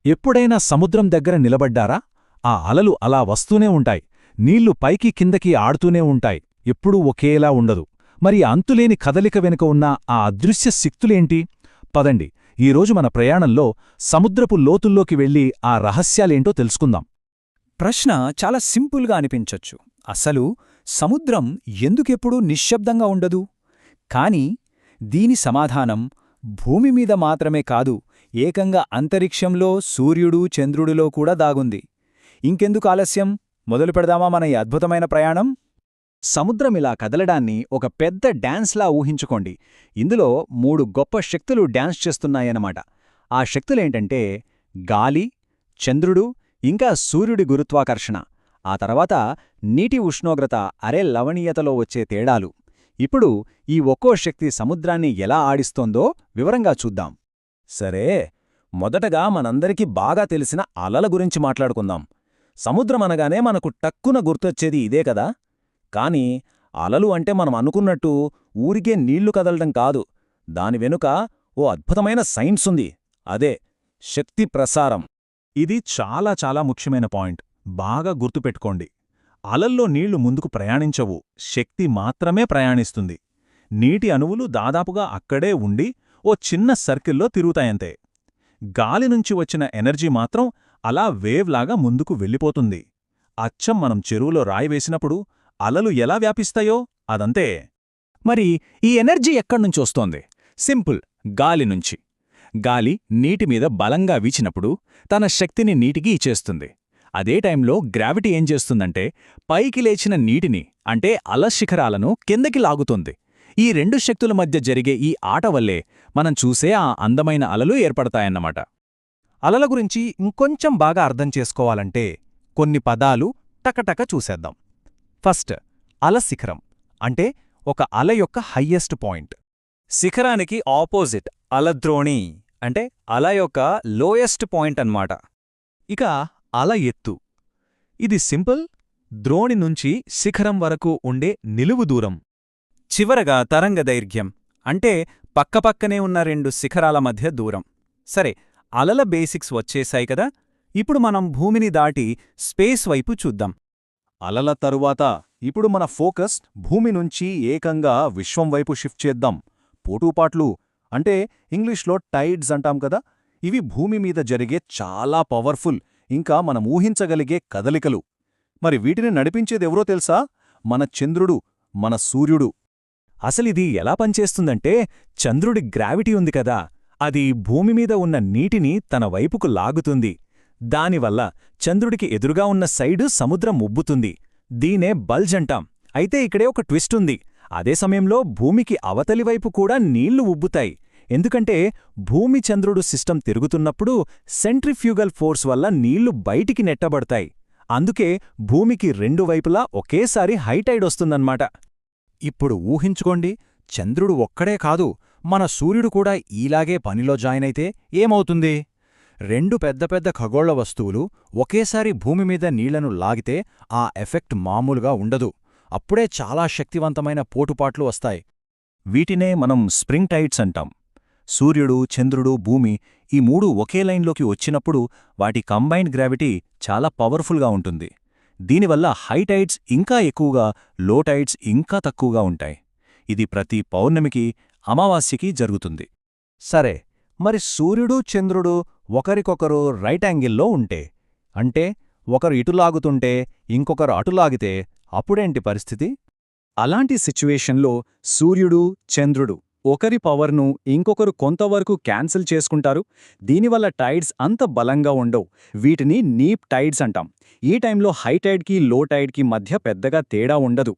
ఎప్పుడైనా సముద్రం దగ్గర నిలబడ్డారా? ఆ అలలు అలా వస్తూనే ఉంటాయి. నీళ్లు పైకి కిందకి ఆడుతూనే ఉంటాయి. ఎప్పుడూ ఒకేలా ఉండదు. మరి అంతులేని కదలిక వెనుక ఉన్న ఆ అదృశ్య శక్తులేంటి? పదండి, ఈరోజు మన ప్రయాణంలో సముద్రపు లోతుల్లోకి వెళ్ళి ఆ రహస్యాలేంటో తెలుసుకుందాం. ప్రశ్న చాలా సింపుల్గా అనిపించొచ్చు. అసలు సముద్రం ఎందుకెప్పుడూ నిశ్శబ్దంగా ఉండదు? కాని దీని సమాధానం భూమిమీద మాత్రమే కాదు, ఏకంగా అంతరిక్షంలో సూర్యుడు చంద్రుడిలో కూడా దాగుంది. ఇంకెందుకు ఆలస్యం, మొదలు పెడదామా మన ఈ అద్భుతమైన ప్రయాణం? సముద్రమిలా కదలడాన్ని ఒక పెద్ద డాన్స్లా ఊహించుకోండి. ఇందులో 3 గొప్ప శక్తులు డాన్స్ చేస్తున్నాయన్నమాట. ఆ శక్తులేంటంటే గాలి, చంద్రుడు, ఇంకా సూర్యుడి గురుత్వాకర్షణ, ఆ తర్వాత నీటి ఉష్ణోగ్రత, లవణీయతలో వచ్చే తేడాలు. ఇప్పుడు ఈ ఒక్కో శక్తి సముద్రాన్ని ఎలా ఆడిస్తోందో వివరంగా చూద్దాం. సరే, మొదటగా మనందరికీ బాగా తెలిసిన అలల గురించి మాట్లాడుకుందాం. సముద్రమనగానే మనకు టక్కున గుర్తొచ్చేది ఇదే కదా. కాని అలలు అంటే మనం అనుకున్నట్టు ఊరికే నీళ్లు కదలడం కాదు. దాని వెనుక ఓ అద్భుతమైన సైన్స్ ఉంది. అదే శక్తి ప్రసారం. ఇది చాలా చాలా ముఖ్యమైన పాయింట్. బాగా గుర్తుపెట్టుకోండి. అలల్లో నీళ్లు ముందుకు ప్రయాణించవు, శక్తి మాత్రమే ప్రయాణిస్తుంది. నీటి అణువులు దాదాపుగా అక్కడే ఉండి ఓ చిన్న సర్కిల్లో తిరుగుతాయంతే. గాలి నుంచి వచ్చిన ఎనర్జీ మాత్రం అలా వేవ్లాగా ముందుకు వెళ్ళిపోతుంది. అచ్చం మనం చెరువులో రాయి వేసినప్పుడు అలలు ఎలా వ్యాపిస్తాయో అదంతే. మరి ఈ ఎనర్జీ ఎక్కడ్నుంచొస్తోంది? సింపుల్, గాలి నుంచి. గాలి నీటిమీద బలంగా వీచినప్పుడు తన శక్తిని నీటికి ఇచ్చేస్తుంది. అదే టైంలో గ్రావిటీ ఏం చేస్తుందంటే పైకి లేచిన నీటిని, అంటే అలశిఖరాలను కిందకి లాగుతుంది. ఈ 2 శక్తుల మధ్య జరిగే ఈ ఆట వల్లే మనం చూసే ఆ అందమైన అలలు ఏర్పడతాయన్నమాట. అలల గురించి ఇంకొంచెం బాగా అర్థం చేసుకోవాలంటే కొన్ని పదాలు టకటక చూసేద్దాం. ఫస్ట్, అలశిఖరం అంటే ఒక అల యొక్క హయ్యెస్ట్ పాయింట్. శిఖరానికి ఆపోజిట్ అలద్రోణి అంటే అల యొక్క లోయెస్ట్ పాయింట్ అన్నమాట. ఇక అల ఎత్తు. ఇది సింపుల్, ద్రోణి నుంచి శిఖరం వరకు ఉండే నిలువు దూరం. చివరగా తరంగదైర్ఘ్యం అంటే పక్కపక్కనే ఉన్న 2 శిఖరాల మధ్య దూరం. సరే, అలల బేసిక్స్ వచ్చేశాయి కదా. ఇప్పుడు మనం భూమిని దాటి స్పేస్ వైపు చూద్దాం. అలల తరువాత ఇప్పుడు మన ఫోకస్ భూమి నుంచి ఏకంగా విశ్వం వైపు షిఫ్ట్ చేద్దాం. పోటుపాట్లు అంటే ఇంగ్లీష్లో టైడ్స్ అంటాం కదా. ఇవి భూమి మీద జరిగే చాలా పవర్ఫుల్, ఇంకా మనం ఊహించగలిగే కదలికలు. మరి వీటిని నడిపించేదెవరో తెలుసా? మన చంద్రుడు, మన సూర్యుడు. అసలిది ఎలా పనిచేస్తుందంటే, చంద్రుడి గ్రావిటీ ఉంది కదా, అది భూమిమీద ఉన్న నీటిని తన వైపుకు లాగుతుంది. దానివల్ల చంద్రుడికి ఎదురుగా ఉన్న సైడు సముద్రం ఉబ్బుతుంది. దీనే బల్జ్ అంటాం. అయితే ఇక్కడే ఒక ట్విస్ట్ ఉంది. అదే సమయంలో భూమికి అవతలివైపు కూడా నీళ్లు ఉబ్బుతాయి. ఎందుకంటే భూమి చంద్రుడు సిస్టమ్ తిరుగుతున్నప్పుడు సెంట్రిఫ్యూగల్ ఫోర్స్ వల్ల నీళ్లు బయటికి నెట్టబడతాయి. అందుకే భూమికి 2 వైపులా ఒకేసారి హైటైడ్ వస్తుందన్నమాట. ఇప్పుడు ఊహించుకోండి, చంద్రుడు ఒక్కడే కాదు, మన సూర్యుడు కూడా ఈలాగే పనిలో జాయినైతే ఏమవుతుంది? 2 పెద్ద పెద్ద ఖగోళ వస్తువులు ఒకేసారి భూమిమీద నీళ్లను లాగితే ఆ ఎఫెక్ట్ మామూలుగా ఉండదు. అప్పుడే చాలా శక్తివంతమైన పోటుపాట్లు వస్తాయి. వీటినే మనం స్ప్రింగ్ టైడ్స్ అంటాం. సూర్యుడు, చంద్రుడు, భూమి ఈ 3 ఒకే లైన్లోకి వచ్చినప్పుడు వాటి కంబైన్డ్ గ్రావిటీ చాలా పవర్ఫుల్గా ఉంటుంది. దీనివల్ల హై టైడ్స్ ఇంకా ఎక్కువగా, లో టైడ్స్ ఇంకా తక్కువగా ఉంటాయి. ఇది ప్రతి పౌర్ణమికి, అమావాస్యకి జరుగుతుంది. సరే, మరి సూర్యుడు, చంద్రుడు ఒకరికొకరు రైట్ యాంగిల్లో ఉంటే, అంటే ఒకరు ఇటు లాగుతుంటే ఇంకొకరు అటు లాగితే అప్పుడేంటి పరిస్థితి? అలాంటి సిచ్యువేషన్లో సూర్యుడు, చంద్రుడు ఒకరి పవర్ను ఇంకొకరు కొంతవరకు క్యాన్సిల్ చేసుకుంటారు. దీనివల్ల టైడ్స్ అంత బలంగా ఉండవు. వీటిని నీప్ టైడ్స్ అంటాం. ఈ టైంలో హై టైడ్కి, లో టైడ్కి మధ్య పెద్దగా తేడా ఉండదు.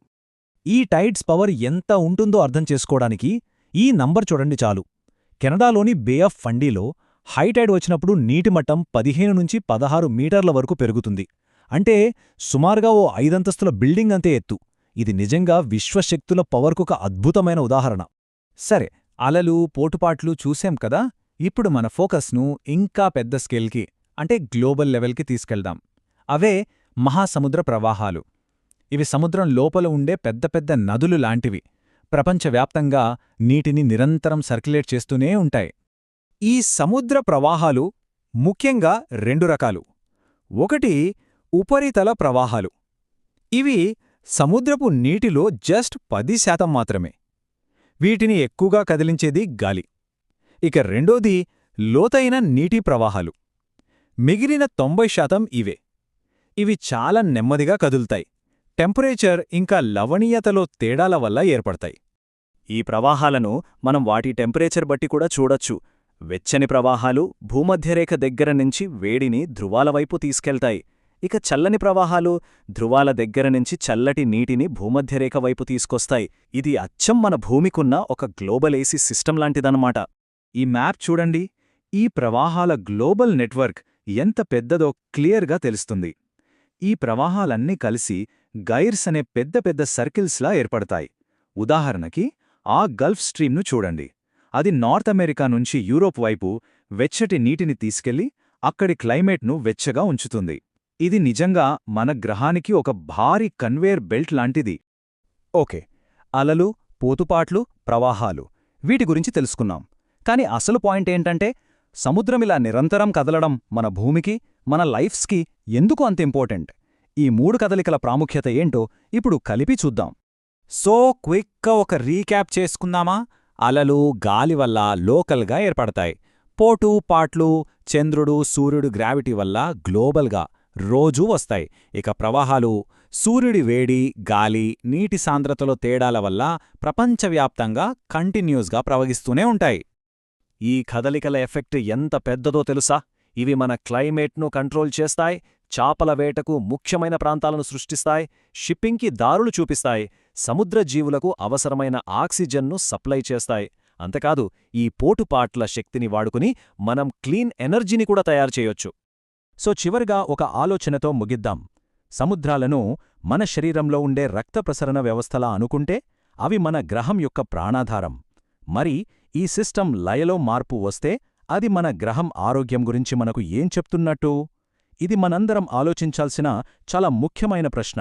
ఈ టైడ్స్ పవర్ ఎంత ఉంటుందో అర్థం చేసుకోవడానికి ఈ నంబర్ చూడండి చాలు. కెనడాలోని బే ఆఫ్ ఫండీలో హైటైడ్ వచ్చినప్పుడు నీటిమట్టం 15 నుంచి 16 మీటర్ల వరకు పెరుగుతుంది. అంటే సుమారుగా ఓ 5 అంతస్తుల బిల్డింగ్ అంతే ఎత్తు. ఇది నిజంగా విశ్వశక్తుల పవర్కొక అద్భుతమైన ఉదాహరణ. సరే, అలలు, పోటుపాట్లు చూశాం కదా. ఇప్పుడు మన ఫోకస్ను ఇంకా పెద్ద స్కేల్కి, అంటే గ్లోబల్ లెవెల్కి తీసుకెళ్దాం. అవే మహాసముద్ర ప్రవాహాలు. ఇవి సముద్రం లోపల ఉండే పెద్ద పెద్ద నదులు లాంటివి. ప్రపంచవ్యాప్తంగా నీటిని నిరంతరం సర్క్యులేట్ చేస్తూనే ఉంటాయి. ఈ సముద్ర ప్రవాహాలు ముఖ్యంగా రెండు రకాలు. ఒకటి ఉపరితల ప్రవాహాలు. ఇవి సముద్రపు నీటిలో జస్ట్ 10% మాత్రమే. వీటిని ఎక్కువగా కదిలించేది గాలి. ఇక రెండోది లోతైన నీటి ప్రవాహాలు. మిగిలిన 90% ఇవే. ఇవి చాలా నెమ్మదిగా కదులుతాయి. టెంపరేచర్ ఇంకా లవణీయతలో తేడాల వల్ల ఏర్పడతాయి. ఈ ప్రవాహాలను మనం వాటి టెంపరేచర్ బట్టి కూడా చూడొచ్చు. వెచ్చని ప్రవాహాలు భూమధ్యరేఖ దగ్గర నుంచి వేడిని ధృవాల వైపు తీసుకెళ్తాయి. ఇక చల్లని ప్రవాహాలు ధృవాల దగ్గర నుంచి చల్లటి నీటిని భూమధ్యరేఖ వైపు తీసుకొస్తాయి. ఇది అచ్చం మన భూమికున్న ఒక గ్లోబల్ ఏసీ సిస్టమ్ లాంటిదన్నమాట. ఈ మ్యాప్ చూడండి. ఈ ప్రవాహాల గ్లోబల్ నెట్వర్క్ ఎంత పెద్దదో క్లియర్గా తెలుస్తుంది. ఈ ప్రవాహాలన్నీ కలిసి గైర్స్ అనే పెద్ద పెద్ద సర్కిల్స్లా ఏర్పడతాయి. ఉదాహరణకి ఆ గల్ఫ్ స్ట్రీమ్ను చూడండి. అది నార్త్ అమెరికా నుంచి యూరోప్ వైపు వెచ్చటి నీటిని తీసుకెళ్లి అక్కడి క్లైమేట్ను వెచ్చగా ఉంచుతుంది. ఇది నిజంగా మన గ్రహానికి ఒక భారీ కన్వేయర్ బెల్ట్ లాంటిది. ఓకే, అలలు, పోతుపాట్లు, ప్రవాహాలు వీటి గురించి తెలుసుకున్నాం. కాని అసలు పాయింట్ ఏంటంటే, సముద్రమిలా నిరంతరం కదలడం మన భూమికి, మన లైఫ్స్కి ఎందుకు అంత ఇంపార్టెంట్? ఈ మూడు కదలికల ప్రాముఖ్యత ఏంటో ఇప్పుడు కలిపి చూద్దాం. సో క్విక్గా ఒక రీక్యాప్ చేసుకుందామా? అలలు గాలి వల్ల లోకల్గా ఏర్పడతాయి. పోటు పాట్లు చంద్రుడు సూర్యుడు గ్రావిటీ వల్ల గ్లోబల్గా రోజూ వస్తాయి. ఇక ప్రవాహాలు సూర్యుడి వేడి, గాలి, నీటి సాంద్రతలో తేడాల వల్ల ప్రపంచవ్యాప్తంగా కంటిన్యూస్గా ప్రవహిస్తూనే ఉంటాయి. ఈ కదలికల ఎఫెక్ట్ ఎంత పెద్దదో తెలుసా? ఇవి మన క్లైమేట్ను కంట్రోల్ చేస్తాయి, చాపల వేటకు ముఖ్యమైన ప్రాంతాలను సృష్టిస్తాయి, షిప్పింగ్కి దారులు చూపిస్తాయి, సముద్ర జీవులకు అవసరమైన ఆక్సిజన్ను సప్లై చేస్తాయి. అంతేకాదు, ఈ పోటుపాట్ల శక్తిని వాడుకుని మనం క్లీన్ ఎనర్జీని కూడా తయారు చేయొచ్చు. సో చివరిగా ఒక ఆలోచనతో ముగిద్దాం. సముద్రాలను మన శరీరంలో ఉండే రక్త ప్రసరణ వ్యవస్థలా అనుకుంటే అవి మన గ్రహం యొక్క ప్రాణాధారం. మరి ఈ సిస్టమ్ లయలో మార్పు వస్తే అది మన గ్రహం ఆరోగ్యం గురించి మనకు ఏం చెప్తున్నట్టు? ఇది మనందరం ఆలోచించాల్సిన చాలా ముఖ్యమైన ప్రశ్న.